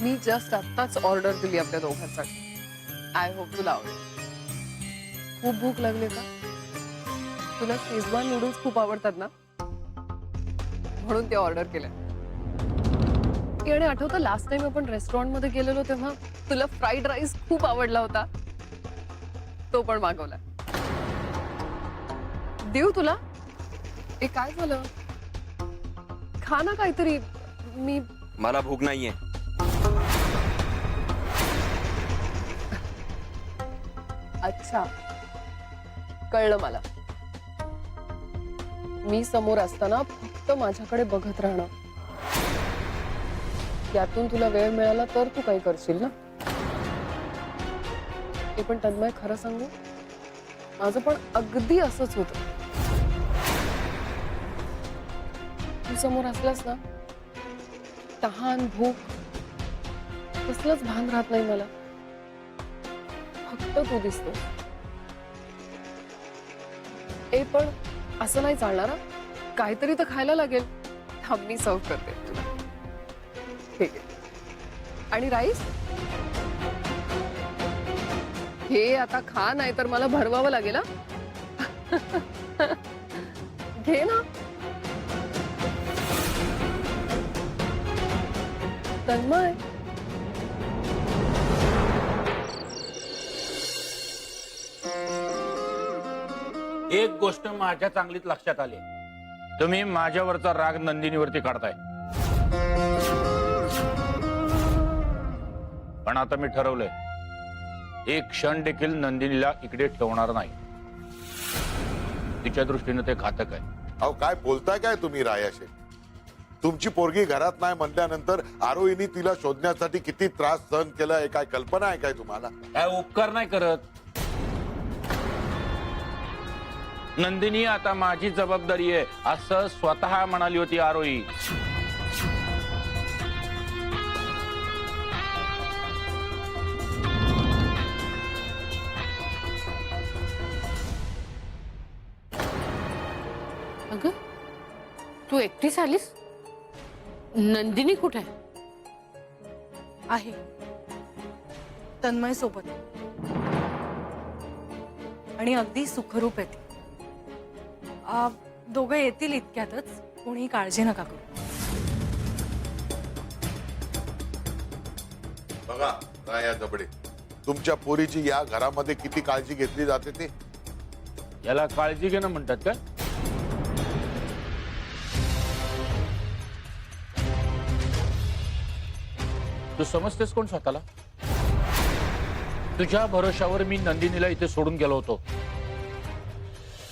मी just आत्ताच order दिली आपल्या दोघांसाठी. आय होप तुला आवडेल. खूप भूक लागली का? तुला शेजवान नूडल्स खूप आवडतात ना, म्हणून ते ऑर्डर केलं. आणि आठवतं लास्ट टाइम आपण रेस्टॉरंट मध्ये गेलेलो तेव्हा तुला फ्राईड राईस खूप आवडला होता, तो पण मागवला. देऊ तुला? ए काय झालं? खा ना काहीतरी. मला भूक नाहीये. अच्छा, कळलं मला. मी समोर असताना फक्त माझ्याकडे बघत राहणं, यातून तुला वेळ मिळाला तर तू काही करशील ना. हे पण तन्मय, खरं सांगू, माझं पण अगदी असंच होतं. तू समोर असलास ना, तहान भूक कसलंच भान राहत नाही मला. फक्त तू दिसतो. ए पण असं नाही चालणार. काहीतरी तर खायला लागेल. थांब, मी सर्व करते तुला. ठीक आहे. आणि राईस हे आता खा, नाही तर मला भरवावं लागेल. घे ना. तन्मय, एक गोष्ट माझ्या चांगलीच लक्षात आली. तुम्ही माझ्यावरचा राग नंदिनीवरती काढताय. पण आता मी ठरवलंय, एक क्षण देखील नंदिनीला इकडे ठेवणार नाही. तिच्या दृष्टीने ते घातक आहे. अहो काय बोलताय काय तुम्ही रायाशे? तुमची पोरगी घरात नाही म्हटल्यानंतर आरोहीने तिला शोधण्यासाठी किती त्रास सहन केला हे काय कल्पना आहे काय तुम्हाला? काय उपकार नाही करत. नंदिनी आता माझी जबाबदारी आहे असं स्वतः म्हणाली होती आरोही. अगं, तू एकटीच आलीस? नंदिनी कुठे आहे? तन्मय सोबत आणि अगदी सुखरूप येते. दोघं येतील इतक्यातच. कोणी काळजी नका करू. बघा राया जबडे, तुमच्या पोरीची या घरामध्ये किती काळजी घेतली जाते ते. याला काळजी घेणं म्हणतात का? तू समजतेस कोण स्वतःला? तुझ्या भरोशावर मी नंदिनीला इथे सोडून गेलो होतो.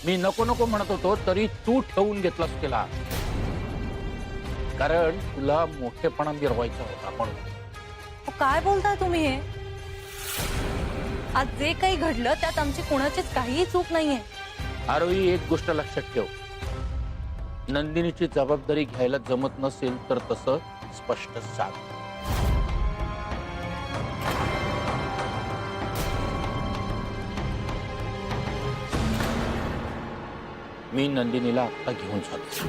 मी नको नको म्हणत होतो तरी तू ठेवून घेतलास तिला, कारण तुला मोठेपणा मिरवायचा होता म्हणून. काय बोलताय तुम्ही? हे आज जे काही घडलं त्यात आमची कोणाचीच काहीही चूक नाहीये. आरोही, एक गोष्ट लक्षात ठेव, नंदिनीची जबाबदारी घ्यायला जमत नसेल तर तसं स्पष्ट सांग. मी नंदिनीला आता घेऊन जातो.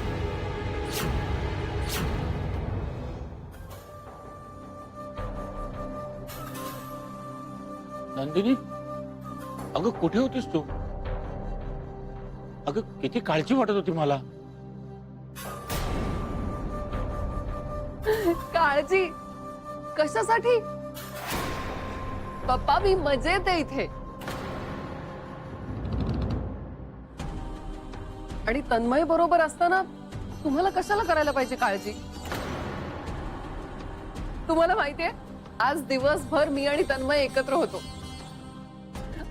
नंदिनी, अगं कुठे होतीस तू? अगं किती काळजी वाटत होती मला. काळजी कशासाठी? पप्पा, मी मजेत आहे इथे. आणि तन्मय बरोबर असताना तुम्हाला कशाला करायला पाहिजे काळजी? तुम्हाला माहितीये, आज दिवसभर मी आणि तन्मय एकत्र होतो.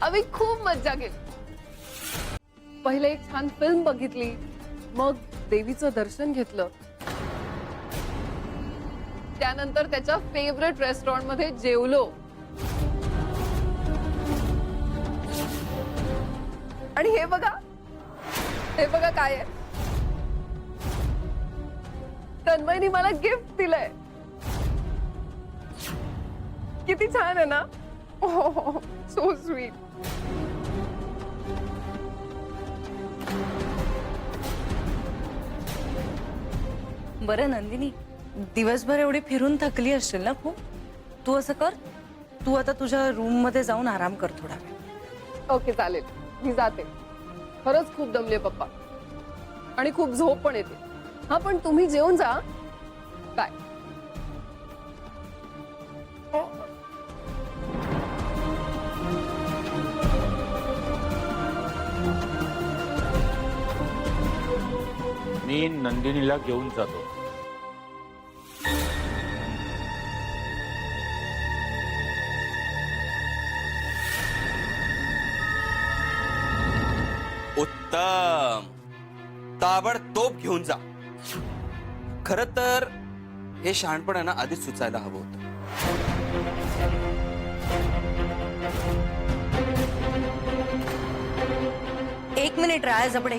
आम्ही खूप मज्जा केली. पहिले एक छान फिल्म बघितली, मग देवीचं दर्शन घेतलं, त्यानंतर त्याच्या फेवरेट रेस्टॉरंट मध्ये जेवलो. आणि हे बघा काय आहे. तन्मयनी मला गिफ्ट दिलंय. किती छान आहे ना. ओह, सो स्वीट. बरं नंदिनी, दिवसभर एवढी फिरून थकली असशील ना खूप? तू असं कर, तू आता तुझ्या रूम मध्ये जाऊन आराम कर थोडा वेळ. ओके चालेल, मी जाते. खरंच खूप दमले पप्पा आणि खूप झोप पण येते. हा पण तुम्ही जेवून जा. काय मी नंदिनीला घेऊन जातो. उत्तम. ताबडतोब घेऊन जा. खर तर हे शहाणपण आहे ना आधीच सुचायला हवं होतं. एक मिनिट राया जबडे.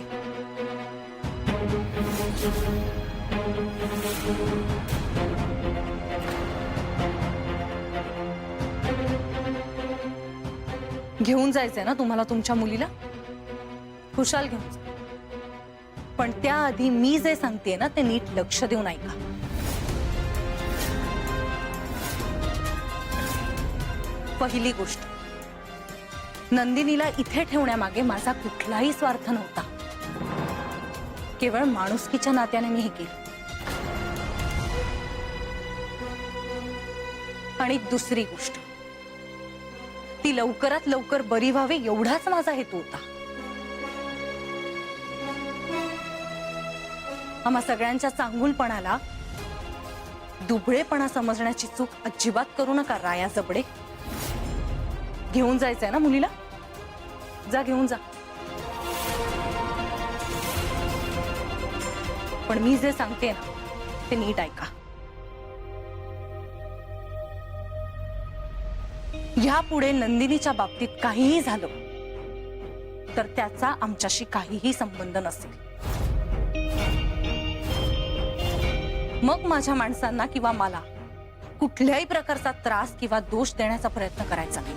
घेऊन जायचंय ना तुम्हाला तुमच्या मुलीला? खुशाल घेऊन जा. पण त्याआधी मी जे सांगतेय ना ते नीट लक्ष देऊन ऐका. पहिली गोष्ट, नंदिनीला इथे ठेवण्यामागे माझा कुठलाही स्वार्थ नव्हता. केवळ माणुसकीच्या नात्याने मी हे केलं. आणि दुसरी गोष्ट, ती लवकरात लवकर बरी व्हावी एवढाच माझा हेतू होता. आम्हा सगळ्यांच्या चांगुलपणाला दुबळेपणा समजण्याची चूक अजिबात करू नका राया जबडे. घेऊन जायचंय ना मुलीला? जा घेऊन जा. पण मी जे सांगते ना ते नीट ऐका. यापुढे नंदिनीच्या बाबतीत काहीही झालं तर त्याचा आमच्याशी काहीही संबंध नसेल. मग माझ्या माणसांना किंवा मला कुठल्याही प्रकारचा त्रास किंवा दोष देण्याचा प्रयत्न करायचा नाही.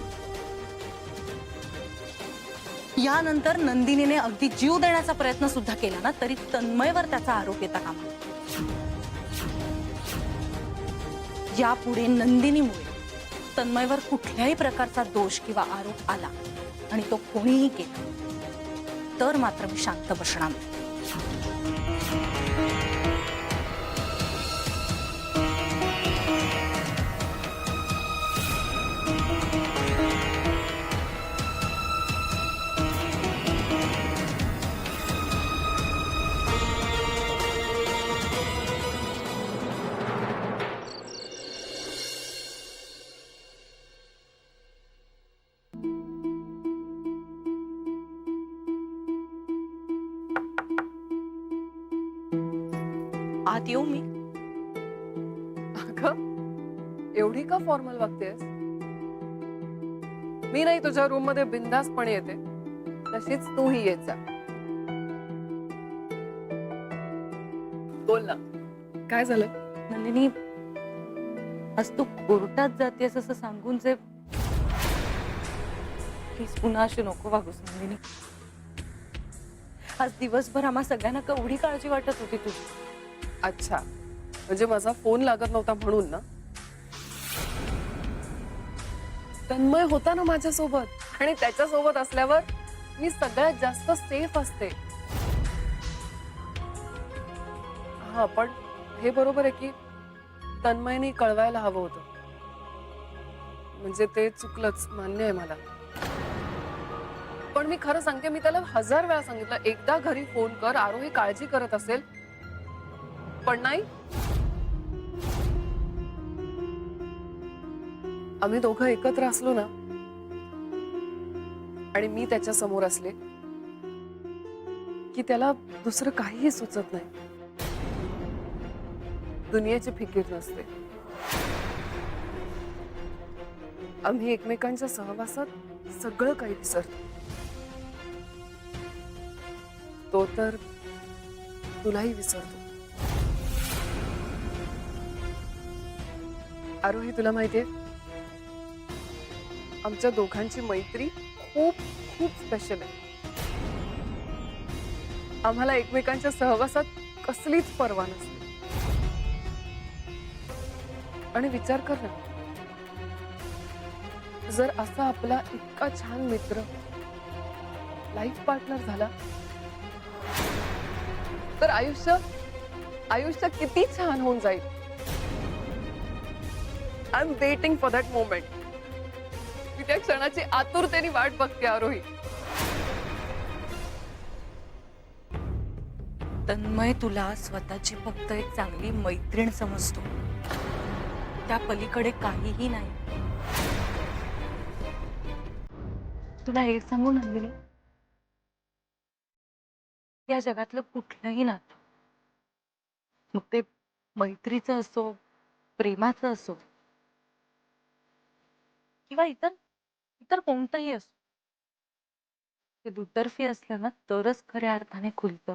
यानंतर नंदिनीने अगदी जीव देण्याचा प्रयत्न सुद्धा केला ना तरी तन्मयवर त्याचा आरोप येता कामा नये. यापुढे नंदिनीमुळे तन्मयवर कुठल्याही प्रकारचा दोष किंवा आरोप आला आणि तो कोणीही केला तर मात्र मी शांत बसणार नाही. आत येऊ मी? अगं, एवढी का फॉर्मल वागतेस? मी नाही तुझ्या रूम मध्ये बिंदासपणे येते, तशीच तूही येत जा. बोल ना, काय झालं? नंदिनी, आज तू कोर्टात जातेस असं सांगून जे प्लीज पुन्हा अशी नको वागूस नंदिनी. आज दिवसभर आम्हा सगळ्यांना केवढी काळजी वाटत होती तुझी. अच्छा, म्हणजे माझा फोन लागत नव्हता म्हणून ना? तन्मय होता ना माझ्यासोबत आणि त्याच्यासोबत असल्यावर मी सगळ्यात जास्त सेफ असते. हा, पण हे बरोबर आहे की तन्मयने कळवायला हवं होतं. म्हणजे ते चुकलंच, मान्य आहे मला. पण मी खरं सांगते, मी त्याला 1000 वेळा सांगितलं, एकदा घरी फोन कर, आरोही काळजी करत असेल. पण नाही, आम्ही दोघं एकत्र असलो ना आणि मी त्याच्या समोर असले की त्याला दुसरं काहीही सुचत नाही. दुनियेची फिकीर नसते. आम्ही एकमेकांच्या सहवासात सगळं काही विसरतो. तो तर तुलाही विसरतो. आरोही, तुला माहितीये, आमच्या दोघांची मैत्री खूप खूप स्पेशल आहे. आम्हाला एकमेकांच्या सहवासात कसलीच पर्वा नसते. आणि विचार कर ना, जर असा आपला इतका छान मित्र लाईफ पार्टनर झाला तर आयुष्य किती छान होऊन जाईल. I am waiting for that moment. मी त्या क्षणाची आतुरतेने वाट बघते आरोही. तन्मय तुला स्वतःची फक्त एक चांगली मैत्रीण समजतो, त्या पलीकडे काहीही नाही. तुला एक सांगू नंदिनी, या जगातलं कुठलंही नातं, मग ते मैत्रीचं असो, प्रेमाचं असो किंवा इतर कोणतंही असो, ते दुतर्फी असलं ना तरच खऱ्या अर्थाने खुलतं.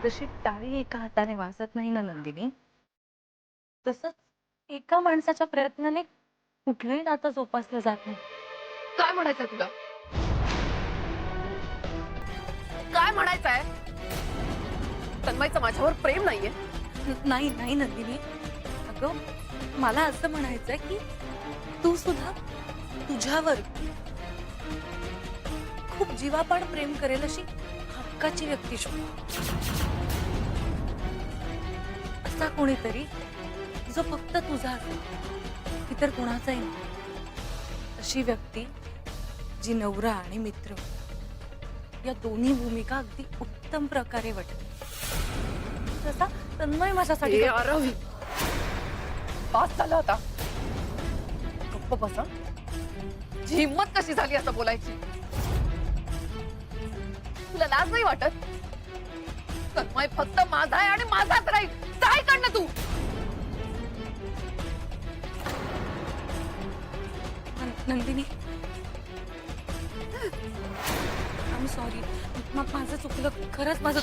जशी टाळी एका हाताने वाजत नाही ना नंदिनी, तसंच एका माणसाच्या प्रयत्नाने कुठलंही नातं जोपासलं जात नाही. काय म्हणायचंय तुला? काय म्हणायचंय? तन्मयचं माझ्यावर प्रेम नाहीये. नाही नाही नंदिनी, अगं मला असं म्हणायचंय की तू सुद्धा तुझ्यावर खूप जीवापाड प्रेम करेल अशी हक्काची व्यक्ती शोध. असा कोणीतरी जो फक्त तुझा असेल, इतर कोणाचाही नाही. अशी व्यक्ती जी नवरा आणि मित्र या दोन्ही भूमिका अगदी उत्तम प्रकारे वाटते. तसा तन्मय माझ्यासाठी आरोही, पास झालं आता. गप्प बसा. जी हिंमत कशी झाली असं बोलायची? तुला लाज नाही वाटत? तन्मय फक्त माझा आहे आणि माझाच राहील. काय करणार तू? Nandini, I am sorry. माझं चुकलं, खरंच माझं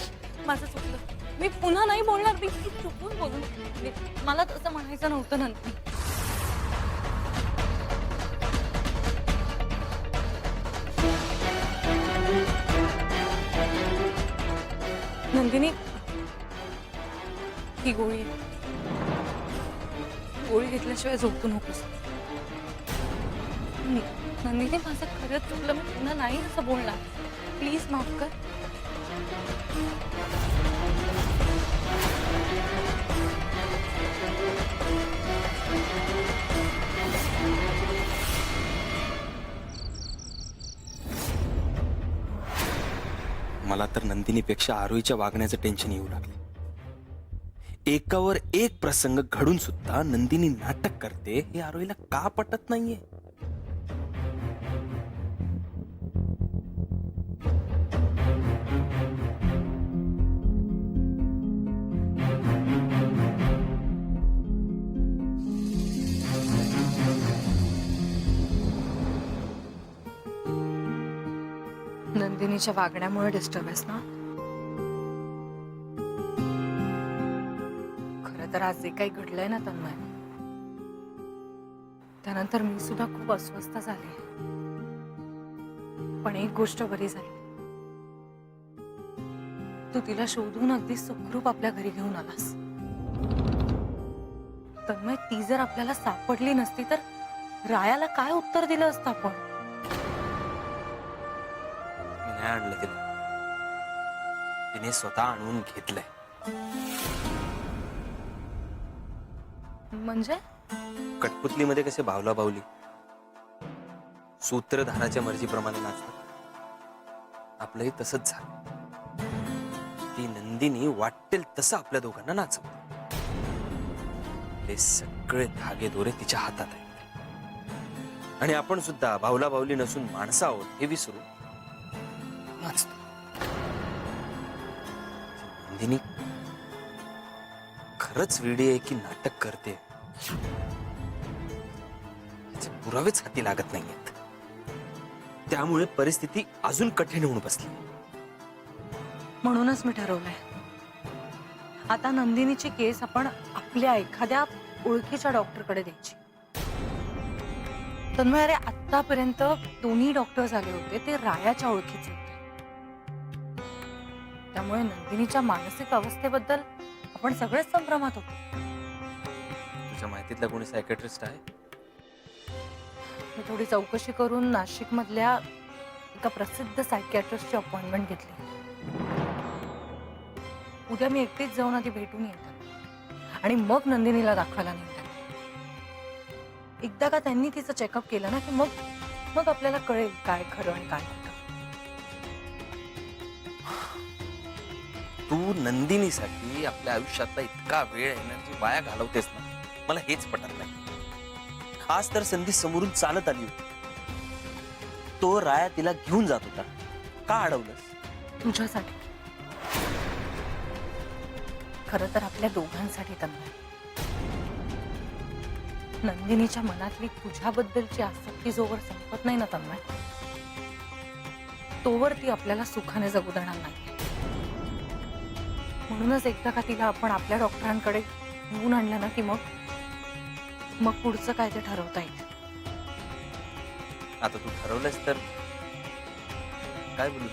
चुकलं. मी पुन्हा नाही बोलणार. मी चुकून बोलून गेले. मला तसं म्हणायचं नव्हतं नंदिनी. नंदिनी, ही गोळी घेतल्याशिवाय झोपू नकोस. नंदिनी, माझं खरंच चुकलं. मी पुन्हा नाही असं बोलणार. प्लीज माफ कर. मला तर नंदिनीपेक्षा आरोहीच्या वागण्याचं टेन्शन येऊ लागले. एकावर एक प्रसंग घडून सुद्धा नंदिनी नाटक करते हे आरोहीला का पटत नाहीये? नंदिनीच्या वागण्यामुळे डिस्टर्ब आहेस ना? खरं तर आज जे काही घडलंय ना तन्मय, त्यानंतर मी सुद्धा खूप अस्वस्थ झाले. पण एक गोष्ट बरी झाली, तू तिला शोधून अगदी सुखरूप आपल्या घरी घेऊन आलास. तन्मय, ती जर आपल्याला सापडली नसती तर रायाला काय उत्तर दिलं असतं आपण? नाही आणलं तिला, तिने स्वतः आणून घेतलंय. म्हणजे कठपुतलीमध्ये कसे भावला बावली सूत्रधाराच्या मर्जीप्रमाणे नाचतात, आपलंही तसंच झालं. ती नंदिनी वाटेल तसं आपल्या दोघांना नाचवते. ते सगळे धागे दोरे तिच्या हातात आहेत आणि आपण सुद्धा भावला बावली नसून माणसं आहोत हे विसरून नाचतो. नंदिनी खरंच वेडी आहे की नाटक करते याचे पुरावेच हाती लागत नाहीयेत. त्यामुळे परिस्थिती अजून कठीण होऊन बसली. म्हणूनच मी ठरवलंय, आता नंदिनीची केस आपण आपल्या एखाद्या ओळखीच्या डॉक्टरकडे द्यायची. तन्मय, अरे आतापर्यंत दोन्ही डॉक्टर आले होते ते रायाच्या ओळखीचे होते. त्यामुळे नंदिनीच्या मानसिक अवस्थेबद्दल आपण सगळेच संभ्रमात होतो. तुझ्या माहितीतला कोणी सायकॅट्रिस्ट आहे? मी थोडी चौकशी करून नाशिक मधल्या एका प्रसिद्ध सायकियाट्रिस्टची अपॉइंटमेंट घेतली. उद्या मी एकटीच जाऊन आधी भेटून येते आणि मग नंदिनीला दाखवायला निघते. एकदा का त्यांनी तिचं चेकअप केलं ना की मग आपल्याला कळेल काय खरं आणि काय खोटं. तू नंदिनीसाठी आपल्या आयुष्यातला इतका वेळ एनर्जी वाया घालवतेस ना, मला हेच पटत नाही. खास तर संधी समोरून चालत आली होती, तो राया तिला घेऊन जात होता, का अडवलंस? तुझ्यासाठी, खरं तर आपल्या दोघांसाठी तन्मय. नंदिनीच्या मनातली तुझ्याबद्दलची आसक्ती जोवर संपत नाही ना तन्मय, तोवर ती आपल्याला सुखाने जगू देणार नाही. म्हणूनच एकदा का तिला आपण आपल्या डॉक्टरांकडे घेऊन आणलं ना की मग पुढचं काय ते ठरवता येईल. आता तू ठरवलंस तर काय बोलू?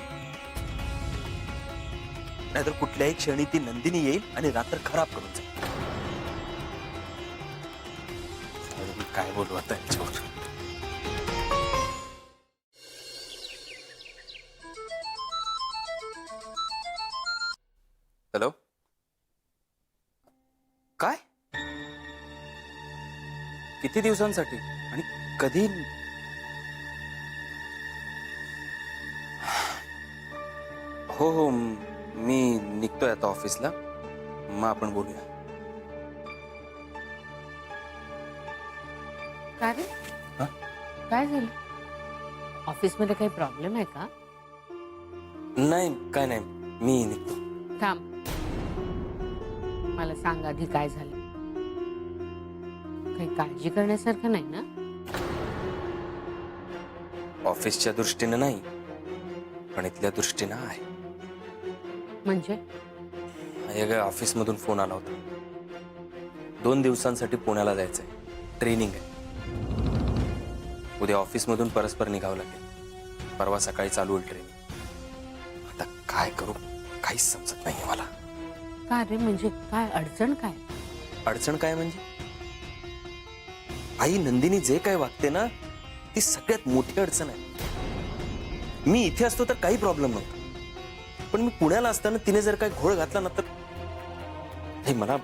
नाहीतर कुठल्याही क्षणी ती नंदिनी येईल आणि रात्र खराब करून जाईल. अरे मी काय बोलू आता याच्यावर? हॅलो, काय? किती दिवसांसाठी आणि कधी? हो, मी निघतोय आता ऑफिसला, मग आपण बोलूया. काय रे? हा? काय झालं? ऑफिसमध्ये काही प्रॉब्लेम आहे का? नाही, काय नाही, मी निघतो. थांब, मला सांग आधी काय झालं. काही काळजी करण्यासारखं नाही ना? ऑफिसच्या दृष्टीने नाही, पण इथल्या दृष्टीने आहे. म्हणजे ऑफिसमधून फोन आला होता. 2 दिवसांसाठी पुण्याला जायचंय, ट्रेनिंग आहे. उद्या ऑफिसमधून परस्पर निघावं लागेल. परवा सकाळी चालू होईल ट्रेनिंग. आता काय करू काहीच समजत नाहीये मला. का रे, म्हणजे काय अडचण? काय अडचण काय म्हणजे? आई नंदिनी जे काय वागते ना, ती सगळ्यात मोठी अडचण आहे. मी इथे असतो तर काही प्रॉब्लेम नव्हता, पण मी पुण्याला असताना तिने जर काय घोळ घातला ना, तर हे मला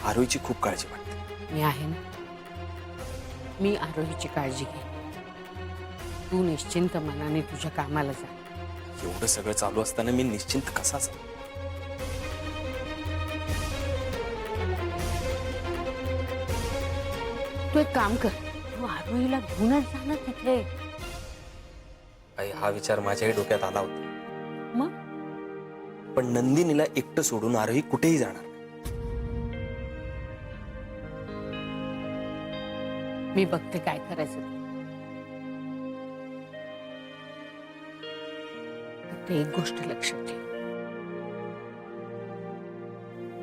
आरोहीची खूप काळजी वाटते. मी आहे ना, मी आरोहीची काळजी घे. तू निश्चिंत मनाने तुझ्या कामाला जा. एवढं सगळं चालू असताना मी निश्चिंत कसा जाऊ? तू एक काम कर, तू आरोहीला घेऊनच जा ना तिथे. आई, हा विचार माझ्याही डोक्यात आला होता, मग पण नंदिनीला एकटं सोडून आरोही कुठेही जाणार नाही. मी बघते काय करायचं ते. फक्त एक गोष्ट लक्षात ठेव,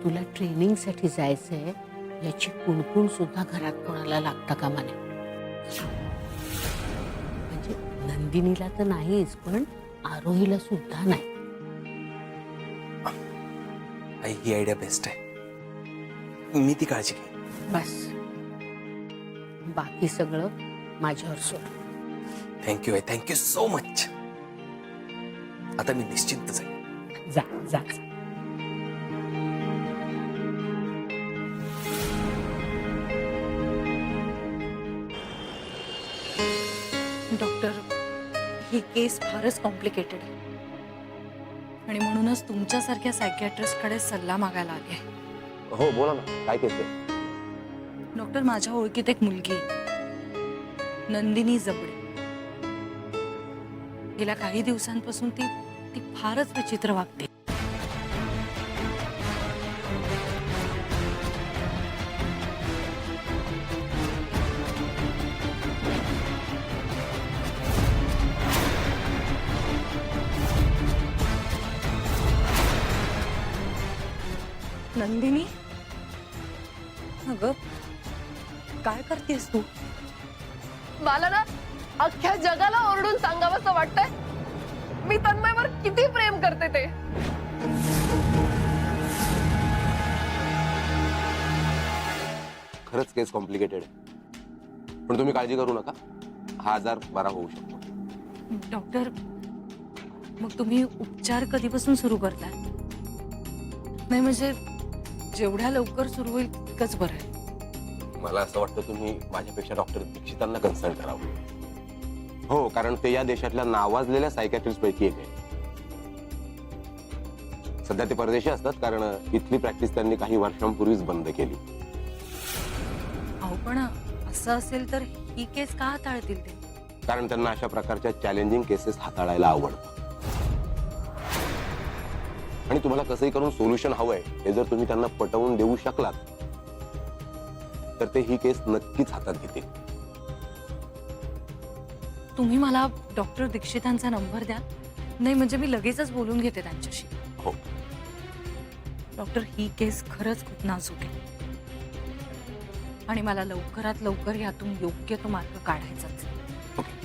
तुला ट्रेनिंग साठी जायचंय याची कुणकुण सुद्धा घरात कोणाला लागता कामा नये. म्हणजे नंदिनीला तर नाहीच, पण आरोहीला सुद्धा नाही. आई, ही आयडिया बेस्ट आहे. मी ती काळजी घेईन. बस, बाकी सगळं माझ्यावर सोड. थँक्यू आई, थँक्यू सो मच. आता मी निश्चिंत जाईन. जा जा जा. डॉक्टर, ही केस फारच कॉम्प्लिकेटेड आहे आणि म्हणूनच तुमच्यासारख्या सायकियाट्रिस्टकडे सल्ला मागायला आले. हो बोला ना, काय केस आहे? डॉक्टर, माझ्या ओळखीत एक मुलगी आहे, नंदिनी जबडे. गेल्या काही दिवसांपासून ती फारच विचित्र वागते. नंदिनी, अगं काय करतेस तू? मला ना अख्ख्या जगाला ओरडून सांगावंसं वाटतंय मी तन्मयवर किती प्रेम करते ते. खरं खरंच केस कॉम्प्लिकेटेड आहे, पण तुम्ही काळजी करू नका, हा आजार बरा होऊ शकतो. डॉक्टर, मग तुम्ही उपचार कधीपासून सुरू करताय? नाही म्हणजे जेवढ्या लवकर सुरू होईल तितकंच बरं आहे. मला असं वाटतं तुम्ही माझ्यापेक्षा डॉक्टर दीक्षितांना कन्सल्ट करावं. हो, कारण ते या देशातल्या नावाजलेल्या सायकॅट्रिस्ट पैकी एक आहे. सध्या ते परदेशी असतात, कारण इथली प्रॅक्टिस त्यांनी काही वर्षांपूर्वीच बंद केली. अहो पण असं असेल तर ही केस का हाताळतील ते? कारण त्यांना अशा प्रकारच्या चॅलेंजिंग केसेस हाताळायला आवडतं. आणि तुम्हाला कसंही करून सोल्युशन हवंय हे जर तुम्ही त्यांना पटवून देऊ शकलात तर ते ही केस नक्कीच हातात घेतील. तुम्ही मला डॉक्टर दीक्षितांचा नंबर द्या. नाही म्हणजे मी लगेचच बोलून घेते त्यांच्याशी. हो. डॉक्टर, ही केस खरंच खूप नाजूक आहे आणि मला लवकरात लवकर यातून योग्य तो मार्ग काढायचाच आहे. ओके.